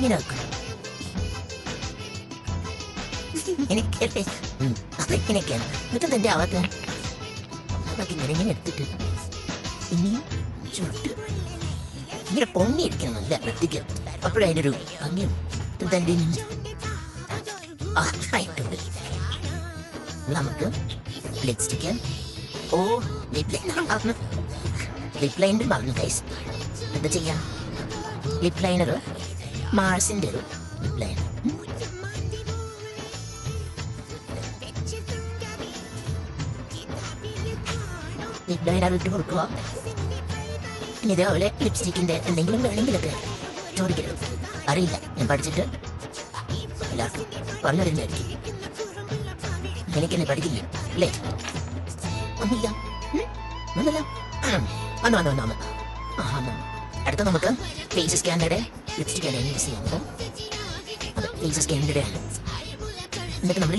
ഇങ്ങനെ വെക്കണം. എനിക്കല്ലേ അതെങ്ങനെയൊക്കെയാണ് എന്നിട്ട് തന്റെ ആവാത്ത അതൊക്കെ ഇങ്ങനെ എടുത്തിട്ട് ഇനിയും ചുട്ട് ഇങ്ങനെ പൊങ്ങിയിരിക്കണം നല്ല വൃത്തിക്ക്. അപ്പോഴതിൻ്റെ ഒരു ഭംഗിയും തന്റെ ആയിട്ടുണ്ട്. നമുക്ക് ലിപ്സ്റ്റിക്ക് ലിപ് ലൈനർ മറന്നു ഗൈസ്. എന്താ ചെയ്യാം? ലിപ് ലൈനർ മാർസിൻ്റെ ഒരു ലിപ് ലൈനർ. ലിപ് ലൈനർ ഇട്ട് കൊടുക്കുക. ഇനി ഇതേപോലെ ലിപ്സ്റ്റിക്കിൻ്റെ എന്തെങ്കിലും വേണമെങ്കിലൊക്കെ ചോദിക്കരുത്. അറിയില്ല, ഞാൻ പഠിച്ചിട്ട് എല്ലാവർക്കും പറഞ്ഞു തരുന്നതായിരിക്കും. എനിക്കെന്നെ പഠിക്കില്ല അല്ലേ? ഒന്നില്ല വന്നു. അടുത്ത നമുക്ക് ഫേസ് സ്കാനറുടെ ലിപ്സ്റ്റിക് യൂസ് ചെയ്യാം. ഫേസ് സ്കാനറുടെ എന്നിട്ട് നമ്മൾ